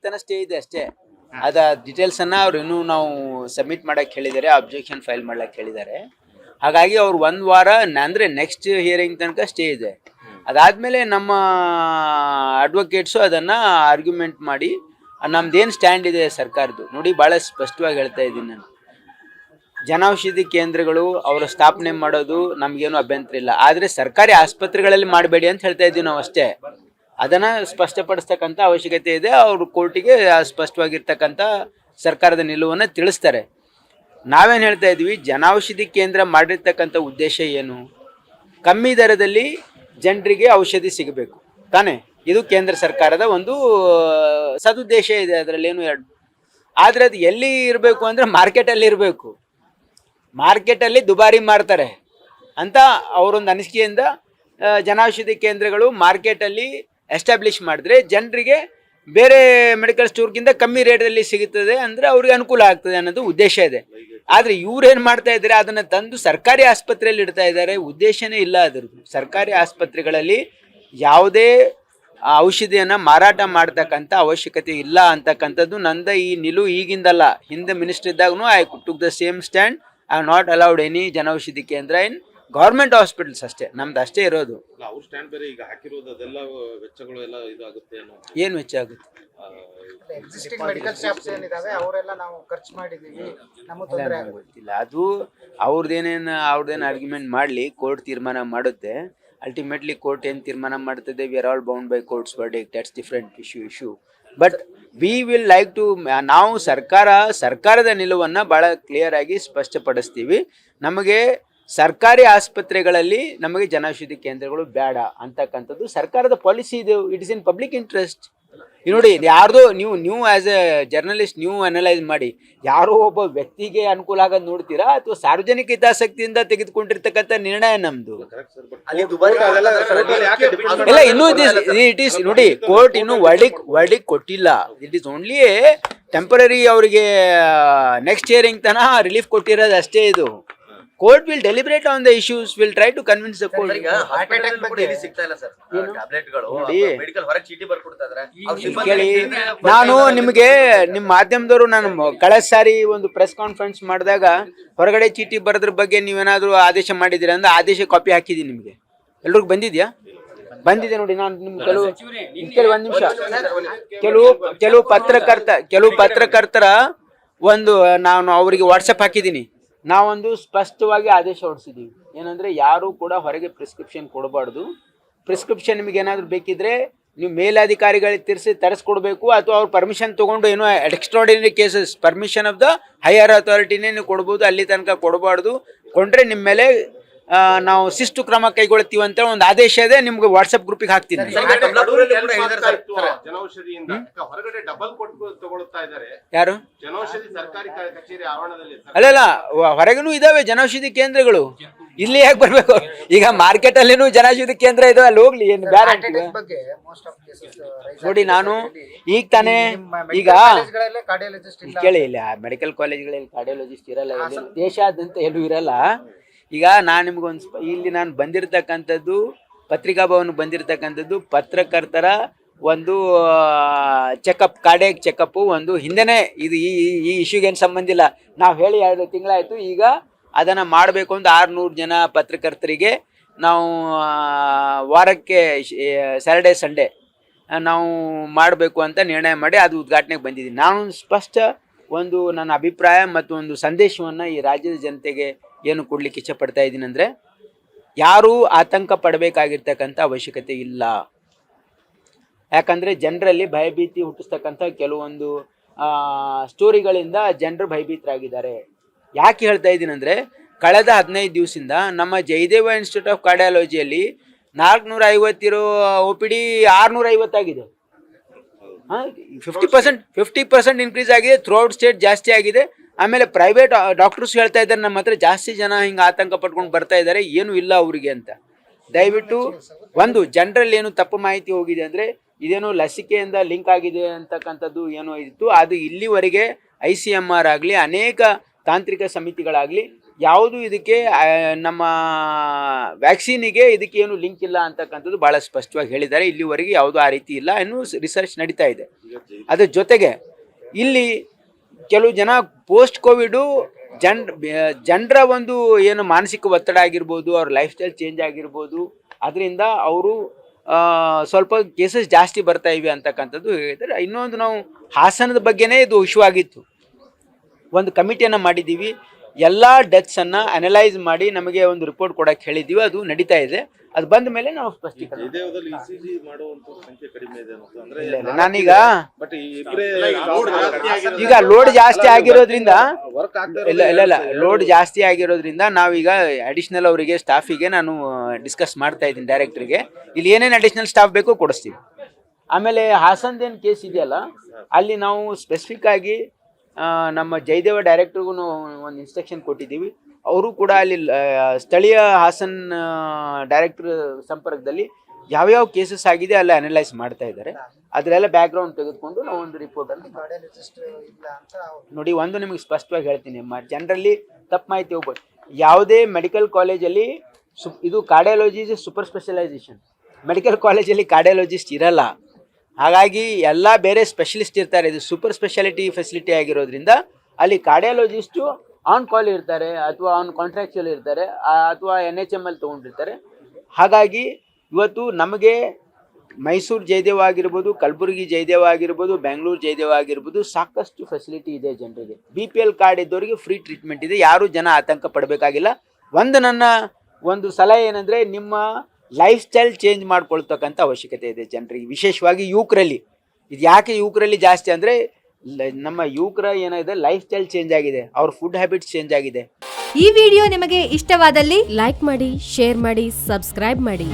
ತನಕ ಸ್ಟೇ ಇದೆ ಅಷ್ಟೇ. ಅದ ಡೀಟೇಲ್ಸನ್ನು ಅವ್ರು ಇನ್ನೂ ನಾವು ಸಬ್ಮಿಟ್ ಮಾಡೋಕ್ಕೆ ಹೇಳಿದ್ದಾರೆ, ಅಬ್ಜೆಕ್ಷನ್ ಫೈಲ್ ಮಾಡ್ಲಿಕ್ಕೆ ಹೇಳಿದ್ದಾರೆ. ಹಾಗಾಗಿ ಅವ್ರು 1 ವಾರ ಅಂದರೆ ನೆಕ್ಸ್ಟ್ ಹಿಯರಿಂಗ್ ತನಕ ಸ್ಟೇ ಇದೆ. ಅದಾದಮೇಲೆ ನಮ್ಮ ಅಡ್ವೊಕೇಟ್ಸು ಅದನ್ನು ಆರ್ಗ್ಯುಮೆಂಟ್ ಮಾಡಿ ನಮ್ದೇನು ಸ್ಟ್ಯಾಂಡ್ ಇದೆ ಸರ್ಕಾರದ್ದು ನೋಡಿ, ಭಾಳ ಸ್ಪಷ್ಟವಾಗಿ ಹೇಳ್ತಾ ಇದ್ದೀನಿ ನಾನು. ಜನೌಷಧಿ ಕೇಂದ್ರಗಳು ಅವರ ಸ್ಥಾಪನೆ ಮಾಡೋದು ನಮಗೇನು ಅಭ್ಯಂತರ ಇಲ್ಲ, ಆದರೆ ಸರ್ಕಾರಿ ಆಸ್ಪತ್ರೆಗಳಲ್ಲಿ ಮಾಡಬೇಡಿ ಅಂತ ಹೇಳ್ತಾ ಇದ್ದೀವಿ ನಾವು ಅಷ್ಟೇ. ಅದನ್ನು ಸ್ಪಷ್ಟಪಡಿಸ್ತಕ್ಕಂಥ ಅವಶ್ಯಕತೆ ಇದೆ. ಅವರು ಕೋರ್ಟಿಗೆ ಸ್ಪಷ್ಟವಾಗಿರ್ತಕ್ಕಂಥ ಸರ್ಕಾರದ ನಿಲುವನ್ನು ತಿಳಿಸ್ತಾರೆ. ನಾವೇನು ಹೇಳ್ತಾ ಇದ್ವಿ, ಜನೌಷಧಿ ಕೇಂದ್ರ ಮಾಡಿರ್ತಕ್ಕಂಥ ಉದ್ದೇಶ ಏನು? ಕಮ್ಮಿ ದರದಲ್ಲಿ ಜನರಿಗೆ ಔಷಧಿ ಸಿಗಬೇಕು ತಾನೇ, ಇದು ಕೇಂದ್ರ ಸರ್ಕಾರದ ಒಂದು ಸದುದ್ದೇಶ ಇದೆ, ಅದರಲ್ಲೇನು ಎರಡು. ಆದರೆ ಅದು ಎಲ್ಲಿ ಇರಬೇಕು ಅಂದರೆ ಮಾರ್ಕೆಟಲ್ಲಿ ಇರಬೇಕು. ಮಾರ್ಕೆಟಲ್ಲಿ ದುಬಾರಿ ಮಾರ್ತಾರೆ ಅಂತ ಅವರೊಂದು ಅನಿಸಿಕೆಯಿಂದ ಜನೌಷಧಿ ಕೇಂದ್ರಗಳು ಮಾರ್ಕೆಟಲ್ಲಿ ಎಸ್ಟಾಬ್ಲಿಷ್ ಮಾಡಿದ್ರೆ ಜನರಿಗೆ ಬೇರೆ ಮೆಡಿಕಲ್ ಸ್ಟೋರ್ಗಿಂತ ಕಮ್ಮಿ ರೇಟಲ್ಲಿ ಸಿಗುತ್ತದೆ, ಅಂದರೆ ಅವ್ರಿಗೆ ಅನುಕೂಲ ಆಗ್ತದೆ ಅನ್ನೋದು ಉದ್ದೇಶ ಇದೆ. ಆದರೆ ಇವ್ರೇನು ಮಾಡ್ತಾ ಇದ್ದಾರೆ, ಅದನ್ನು ತಂದು ಸರ್ಕಾರಿ ಆಸ್ಪತ್ರೆಯಲ್ಲಿ ಇಡ್ತಾ ಇದ್ದಾರೆ. ಉದ್ದೇಶನೇ ಇಲ್ಲ ಅದರದ್ದು. ಸರ್ಕಾರಿ ಆಸ್ಪತ್ರೆಗಳಲ್ಲಿ ಯಾವುದೇ ಔಷಧಿಯನ್ನು ಮಾರಾಟ ಮಾಡ್ತಕ್ಕಂಥ ಅವಶ್ಯಕತೆ ಇಲ್ಲ ಅಂತಕ್ಕಂಥದ್ದು ನಂದ ಈ ನಿಲುವು ಈಗಿಂದಲ್ಲ. ಹಿಂದೆ ಮಿನಿಸ್ಟರ್ ಇದ್ದಾಗೂ I took the same stand. I have not allowed any Janaushadhi Kendra in government hospitals ಅಷ್ಟೇ, ನಮ್ದು ಅಷ್ಟೇ ಇರೋದು. ಅವ್ರ ಸ್ಟ್ಯಾಂಡ್ ಬೇರೆ ಈಗ ಹಾಕಿರೋದು ಅದೆಲ್ಲ ವೆಚ್ಚಗಳು ಎಲ್ಲ ಇದಾಗುತ್ತೆ. ಏನು ವೆಚ್ಚ ಆಗುತ್ತೆ? ಎಕ್ಸಿಸ್ಟಿಂಗ್ ಮೆಡಿಕಲ್ ಶಾಪ್ಸ್ ಏನಿದಾವೆ ಅವರೆಲ್ಲ ನಾವು ಖರ್ಚು ಮಾಡಿದೀವಿ, ನಮಗೆ ತೊಂದರೆ ಗೊತ್ತಿಲ್ಲ. ಅದು ಅವ್ರದ್ದೇನು ಆರ್ಗ್ಯುಮೆಂಟ್ ಮಾಡಲಿ, ಕೋರ್ಟ್ ತೀರ್ಮಾನ ಮಾಡುತ್ತೆ. ಅಲ್ಟಿಮೇಟ್ಲಿ ಕೋರ್ಟ್ ಏನು ತೀರ್ಮಾನ ಮಾಡ್ತದೆ, we are all bound by courts verdict, that's different issue. But we will like to, ನಾವು ಸರ್ಕಾರದ ನಿಲುವನ್ನು ಭಾಳ ಕ್ಲಿಯರ್ ಆಗಿ ಸ್ಪಷ್ಟಪಡಿಸ್ತೀವಿ. ನಮಗೆ ಸರ್ಕಾರಿ ಆಸ್ಪತ್ರೆಗಳಲ್ಲಿ ನಮಗೆ ಜನೌಷಧಿ ಕೇಂದ್ರಗಳು ಬೇಡ ಅಂತಕ್ಕಂಥದ್ದು ಸರ್ಕಾರದ ಪಾಲಿಸಿ ಇದೆ. It is in public interest. ನೋಡಿ, ಯಾರ್ದು ನೀವು ಆ್ಯಸ್ ಎ ಜರ್ನಲಿಸ್ಟ್ ನೀವು ಅನಲೈಸ್ ಮಾಡಿ, ಯಾರೋ ಒಬ್ಬ ವ್ಯಕ್ತಿಗೆ ಅನುಕೂಲ ಆಗೋದು ನೋಡ್ತೀರಾ ಅಥವಾ ಸಾರ್ವಜನಿಕ ಹಿತಾಸಕ್ತಿಯಿಂದ ತೆಗೆದುಕೊಂಡಿರ್ತಕ್ಕಂಥ ನಿರ್ಣಯ ನಮ್ಮದು? ಇಲ್ಲ, ಇನ್ನೂ ಇಟ್ ಈಸ್ ನೋಡಿ, ಕೋರ್ಟ್ ಇನ್ನೂ ವರ್ಡಿಕ್ ಕೊಟ್ಟಿಲ್ಲ. It is only temporary. ಅವರಿಗೆ ನೆಕ್ಸ್ಟ್ ಹಿಯರಿಂಗ್ ತನಕ ರಿಲೀಫ್ ಕೊಟ್ಟಿರೋದು ಅಷ್ಟೇ. ಇದು court will deliberate on the issues, will try to convince the court. ಕೇಳಿ, ನಾನು ನಿಮಗೆ ನಿಮ್ಮ ಮಾಧ್ಯಮದವರು ನಾನು ಕಳೆದ ಸಾರಿ ಒಂದು ಪ್ರೆಸ್ ಕಾನ್ಫರೆನ್ಸ್ ಮಾಡಿದಾಗ ಹೊರಗಡೆ ಚೀಟಿ ಬರೋದ್ರ ಬಗ್ಗೆ ನೀವೇನಾದರೂ ಆದೇಶ ಮಾಡಿದ್ದೀರಾ ಅಂದ್ರೆ ಆದೇಶ ಕಾಪಿ ಹಾಕಿದ್ದೀನಿ ನಿಮಗೆ. ಎಲ್ರಿಗೂ ಬಂದಿದ್ಯಾ? ಬಂದಿದೆ ನೋಡಿ. ನಾನು ನಿಮ್ಗೆ ಒಂದು ನಿಮಿಷ, ಕೆಲವು ಪತ್ರಕರ್ತರ ಒಂದು ನಾನು ಅವರಿಗೆ ವಾಟ್ಸಪ್ ಹಾಕಿದ್ದೀನಿ. ನಾವೊಂದು ಸ್ಪಷ್ಟವಾಗಿ ಆದೇಶ ಹೊರಡಿಸಿದ್ದೀವಿ. ಏನಂದರೆ, ಯಾರೂ ಕೂಡ ಹೊರಗೆ ಪ್ರಿಸ್ಕ್ರಿಪ್ಷನ್ ಕೊಡಬಾರ್ದು. ಪ್ರಿಸ್ಕ್ರಿಪ್ಷನ್ ನಿಮಗೆ ಏನಾದರೂ ಬೇಕಿದ್ದರೆ ನೀವು ಮೇಲಧಿಕಾರಿಗಳಿಗೆ ತರಿಸ್ಕೊಡ್ಬೇಕು, ಅಥವಾ ಅವ್ರ ಪರ್ಮಿಷನ್ ತೊಗೊಂಡು ಏನೋ extraordinary cases permission of the higher ಅಥಾರಿಟಿನೇ ನೀವು ಕೊಡ್ಬೋದು. ಅಲ್ಲಿ ತನಕ ಕೊಡಬಾರ್ದು. ಕೊಂಡ್ರೆ ನಿಮ್ಮ ಮೇಲೆ ನಾವು ಶಿಸ್ತು ಕ್ರಮ ಕೈಗೊಳ್ತೀವಿ ಅಂತ ಒಂದು ಆದೇಶ ಇದೆ. ನಿಮ್ಗೆ ವಾಟ್ಸಪ್ ಗ್ರೂಪಿಗೆ ಹಾಕ್ತೀನಿ. ಯಾರು? ಅಲ್ಲಲ್ಲ, ಹೊರಗೂ ಇದಾವೆ ಜನೌಷಧಿ ಕೇಂದ್ರಗಳು. ಇಲ್ಲಿ ಯಾಕೆ ಬರ್ಬೇಕು? ಈಗ ಮಾರ್ಕೆಟ್ ಅಲ್ಲಿನೂ ಜನೌಷಧಿ ಕೇಂದ್ರ ಇದಾವೆ, ಅಲ್ಲಿ ಹೋಗ್ಲಿ, ಏನು ಗ್ಯಾರಂಟಿ? ನೋಡಿ, ನಾನು ಈಗ ತಾನೇ ಈಗ ಕೇಳಿ, ಇಲ್ಲ ಮೆಡಿಕಲ್ ಕಾಲೇಜ್ಗಳಲ್ಲಿ ಕಾರ್ಡಿಯಾಲಜಿಸ್ಟ್ ಇರಲ್ಲ, ದೇಶಾದ್ಯಂತ ಎಲ್ಲೂ ಇರಲ್ಲ. ಈಗ ನಾನು ನಿಮ್ಗೊಂದು ಇಲ್ಲಿ ನಾನು ಬಂದಿರತಕ್ಕಂಥದ್ದು ಪತ್ರಿಕಾ ಭವನ ಬಂದಿರತಕ್ಕಂಥದ್ದು ಪತ್ರಕರ್ತರ ಒಂದು ಚೆಕಪ್, ಕಾರ್ಡಿಯಾಕ್ ಚೆಕಪ್ಪು ಒಂದು ಹಿಂದೆನೇ. ಇದು ಈ ಇಶ್ಯೂಗೆ ಏನು ಸಂಬಂಧ ಇಲ್ಲ. ನಾವು ಹೇಳಿ 2 ತಿಂಗಳಾಯಿತು. ಈಗ ಅದನ್ನು ಮಾಡಬೇಕು ಅಂತ 600 ಜನ ಪತ್ರಕರ್ತರಿಗೆ ನಾವು ವಾರಕ್ಕೆ ಸ್ಯಾಟರ್ಡೇ ಸಂಡೇ ನಾವು ಮಾಡಬೇಕು ಅಂತ ನಿರ್ಣಯ ಮಾಡಿ ಅದು ಉದ್ಘಾಟನೆಗೆ ಬಂದಿದ್ದೀನಿ. ನಾನು ಸ್ಪಷ್ಟ ಒಂದು ನನ್ನ ಅಭಿಪ್ರಾಯ ಮತ್ತು ಒಂದು ಸಂದೇಶವನ್ನು ಈ ರಾಜ್ಯದ ಜನತೆಗೆ ಏನು ಕೊಡಲಿಕ್ಕೆ ಇಷ್ಟಪಡ್ತಾ ಇದ್ದೀನಿ ಅಂದರೆ, ಯಾರೂ ಆತಂಕ ಪಡಬೇಕಾಗಿರ್ತಕ್ಕಂಥ ಅವಶ್ಯಕತೆ ಇಲ್ಲ. ಯಾಕಂದರೆ ಜನರಲ್ಲಿ ಭಯಭೀತಿ ಹುಟ್ಟಿಸ್ತಕ್ಕಂಥ ಕೆಲವೊಂದು ಸ್ಟೋರಿಗಳಿಂದ ಜನರು ಭಯಭೀತರಾಗಿದ್ದಾರೆ. ಯಾಕೆ ಹೇಳ್ತಾ ಇದ್ದೀನಿ ಅಂದರೆ, ಕಳೆದ 15 ದಿವಸದಿಂದ ನಮ್ಮ ಜಯದೇವ ಇನ್ಸ್ಟಿಟ್ಯೂಟ್ ಆಫ್ ಕಾರ್ಡಿಯಾಲಜಿಯಲ್ಲಿ 450 ಇರೋ OPD 650 ಆಗಿದೆ. 50% ಇನ್ಕ್ರೀಸ್ ಆಗಿದೆ. ಥ್ರೂಔಟ್ ಸ್ಟೇಟ್ ಜಾಸ್ತಿ ಆಗಿದೆ. ಆಮೇಲೆ ಪ್ರೈವೇಟ್ ಡಾಕ್ಟರ್ಸ್ ಹೇಳ್ತಾ ಇದ್ದಾರೆ ನಮ್ಮ ಹತ್ರ ಜಾಸ್ತಿ ಜನ ಹಿಂಗೆ ಆತಂಕ ಪಟ್ಕೊಂಡು ಬರ್ತಾ ಇದ್ದಾರೆ, ಏನೂ ಇಲ್ಲ ಅವರಿಗೆ ಅಂತ. ದಯವಿಟ್ಟು ಒಂದು ಜನರಲ್ಲಿ ಏನು ತಪ್ಪು ಮಾಹಿತಿ ಹೋಗಿದೆ ಅಂದರೆ, ಇದೇನೋ ಲಸಿಕೆಯಿಂದ ಲಿಂಕ್ ಆಗಿದೆ ಅಂತಕ್ಕಂಥದ್ದು ಏನೋ ಇತ್ತು. ಅದು ಇಲ್ಲಿವರೆಗೆ ICMR ಆಗಲಿ, ಅನೇಕ ತಾಂತ್ರಿಕ ಸಮಿತಿಗಳಾಗಲಿ ಯಾವುದು ಇದಕ್ಕೆ ನಮ್ಮ ವ್ಯಾಕ್ಸಿನಿಗೆ ಇದಕ್ಕೆ ಏನು ಲಿಂಕ್ ಇಲ್ಲ ಅಂತಕ್ಕಂಥದ್ದು ಭಾಳ ಸ್ಪಷ್ಟವಾಗಿ ಹೇಳಿದ್ದಾರೆ. ಇಲ್ಲಿವರೆಗೆ ಯಾವುದೂ ಆ ರೀತಿ ಇಲ್ಲ, ಇನ್ನೂ ರಿಸರ್ಚ್ ನಡೀತಾ ಇದೆ. ಅದ್ರ ಜೊತೆಗೆ ಇಲ್ಲಿ ಕೆಲವು ಜನ ಪೋಸ್ಟ್ ಕೋವಿಡು ಜನರ ಒಂದು ಏನು ಮಾನಸಿಕ ಒತ್ತಡ ಆಗಿರ್ಬೋದು, ಅವ್ರ ಲೈಫ್ ಸ್ಟೈಲ್ ಚೇಂಜ್ ಆಗಿರ್ಬೋದು, ಅದರಿಂದ ಅವರು ಸ್ವಲ್ಪ ಕೇಸಸ್ ಜಾಸ್ತಿ ಬರ್ತಾ ಇವೆ ಅಂತಕ್ಕಂಥದ್ದು ಹೇಳಿದರೆ. ಇನ್ನೊಂದು ನಾವು ಹಾಸನದ ಬಗ್ಗೆನೇ ಇದು ಇಶ್ಯೂ ಆಗಿತ್ತು. ಒಂದು ಕಮಿಟಿಯನ್ನು ಮಾಡಿದ್ದೀವಿ, ಎಲ್ಲ ಡೆತ್ಸನ್ನು ಅನಲೈಸ್ ಮಾಡಿ ನಮಗೆ ಒಂದು ರಿಪೋರ್ಟ್ ಕೊಡೋಕ್ಕೆ ಹೇಳಿದ್ದೀವಿ. ಅದು ನಡೀತಾ ಇದೆ. ಅದು ಬಂದ ಮೇಲೆ ನಾವು ಸ್ಪಷ್ಟೀಕರಣ. ಜಯದೇವದಲ್ಲಿ ECG ಮಾಡುವಂತ ಸಂಖ್ಯೆ ಕಡಿಮೆ ಇದೆ ಅಂತ ಅಂದ್ರೆ ಇಲ್ಲ, ನಾನೀಗ ಬಟ್ ಇಬ್ಬರೇ ಈಗ ಲೋಡ್ ಜಾಸ್ತಿ ಆಗಿರೋದ್ರಿಂದ ವರ್ಕ್ ಆಗ್ತಾ ಇಲ್ಲ ಲೋಡ್ ಜಾಸ್ತಿ ಆಗಿರೋದ್ರಿಂದ ನಾವೀಗ ಅಡಿಷ್ನಲ್ ಅವರಿಗೆ ಸ್ಟಾಫಿಗೆ ನಾನು ಡಿಸ್ಕಸ್ ಮಾಡ್ತಾ ಇದ್ದೀನಿ ಡೈರೆಕ್ಟ್ರಿಗೆ. ಇಲ್ಲಿ ಏನೇನು ಅಡಿಷ್ನಲ್ ಸ್ಟಾಫ್ ಬೇಕೋ ಕೊಡಿಸ್ತೀವಿ. ಆಮೇಲೆ ಹಾಸನದೇನು ಕೇಸ್ ಇದೆಯಲ್ಲ, ಅಲ್ಲಿ ನಾವು ಸ್ಪೆಸಿಫಿಕ್ ಆಗಿ ನಮ್ಮ ಜಯದೇವ ಡೈರೆಕ್ಟ್ರಿಗೂ ಒಂದು ಇನ್ಸ್ಟ್ರಕ್ಷನ್ ಕೊಟ್ಟಿದ್ದೀವಿ. ಅವರು ಕೂಡ ಅಲ್ಲಿ ಸ್ಥಳೀಯ ಹಾಸನ್ ಡೈರೆಕ್ಟರ್ ಸಂಪರ್ಕದಲ್ಲಿ ಯಾವ್ಯಾವ ಕೇಸಸ್ ಆಗಿದೆ ಅಲ್ಲ ಅನಲೈಸ್ ಮಾಡ್ತಾ ಇದ್ದಾರೆ. ಅದರೆಲ್ಲ ಬ್ಯಾಕ್ಗ್ರೌಂಡ್ ತೆಗೆದುಕೊಂಡು ನಾವು ಒಂದು ರಿಪೋರ್ಟನ್ನು ಕಾರ್ಡಿಯಾಲಜಿಸ್ಟ್ ಇಲ್ಲ ಅಂತ ನೋಡಿ. ಒಂದು ನಿಮಗೆ ಸ್ಪಷ್ಟವಾಗಿ ಹೇಳ್ತೀನಿ, ಜನರಲ್ಲಿ ತಪ್ಪು ಮಾಹಿತಿ ಹೋಗ್ಬೋದು. ಯಾವುದೇ ಮೆಡಿಕಲ್ ಕಾಲೇಜಲ್ಲಿ ಇದು cardiology is super specialisation. Medical ಕಾಲೇಜಲ್ಲಿ ಕಾರ್ಡಿಯಾಲಜಿಸ್ಟ್ ಇರಲ್ಲ. ಹಾಗಾಗಿ ಎಲ್ಲ ಬೇರೆ ಸ್ಪೆಷಲಿಸ್ಟ್ ಇರ್ತಾರೆ. ಇದು ಸೂಪರ್ ಸ್ಪೆಷಾಲಿಟಿ ಫೆಸಿಲಿಟಿ ಆಗಿರೋದ್ರಿಂದ ಅಲ್ಲಿ ಕಾರ್ಡಿಯಾಲಜಿಸ್ಟು ಆನ್ ಕಾಲ್ ಇರ್ತಾರೆ, ಅಥವಾ ಆನ್ ಕಾಂಟ್ರಾಕ್ಚುಯಲ್ ಇರ್ತಾರೆ, ಅಥವಾ NHML ತೊಗೊಂಡಿರ್ತಾರೆ. ಹಾಗಾಗಿ ಇವತ್ತು ನಮಗೆ ಮೈಸೂರು ಜಯದೇವ ಆಗಿರ್ಬೋದು, ಕಲಬುರಗಿ ಜಯದೇವ ಆಗಿರ್ಬೋದು, ಬೆಂಗಳೂರು ಜಯದೇವ ಆಗಿರ್ಬೋದು, ಸಾಕಷ್ಟು ಫೆಸಿಲಿಟಿ ಇದೆ ಜನರಿಗೆ. BPL ಕಾರ್ಡ್ ಇದ್ದವರಿಗೆ ಫ್ರೀ ಟ್ರೀಟ್ಮೆಂಟ್ ಇದೆ. ಯಾರೂ ಜನ ಆತಂಕ ಪಡಬೇಕಾಗಿಲ್ಲ. ನನ್ನ ಒಂದು ಸಲಹೆ ಏನಂದರೆ, ನಿಮ್ಮ ಲೈಫ್ ಸ್ಟೈಲ್ ಚೇಂಜ್ ಮಾಡ್ಕೊಳ್ತಕ್ಕಂಥ ಅವಶ್ಯಕತೆ ಇದೆ ಜನರಿಗೆ, ವಿಶೇಷವಾಗಿ ಯುವಕರಲ್ಲಿ. ಇದು ಯಾಕೆ ಯುವಕರಲ್ಲಿ ಜಾಸ್ತಿ ಅಂದರೆ, ನಮ್ಮ ಯುವಕರ ಏನಾಗಿದೆ, ಲೈಫ್ ಸ್ಟೈಲ್ ಚೇಂಜ್ ಆಗಿದೆ, ಅವ್ರ ಫುಡ್ ಹ್ಯಾಬಿಟ್ಸ್ ಚೇಂಜ್ ಆಗಿದೆ. ಈ ವಿಡಿಯೋ ನಿಮಗೆ ಇಷ್ಟವಾದಲ್ಲಿ ಲೈಕ್ ಮಾಡಿ, ಶೇರ್ ಮಾಡಿ, ಸಬ್ಸ್ಕ್ರೈಬ್ ಮಾಡಿ.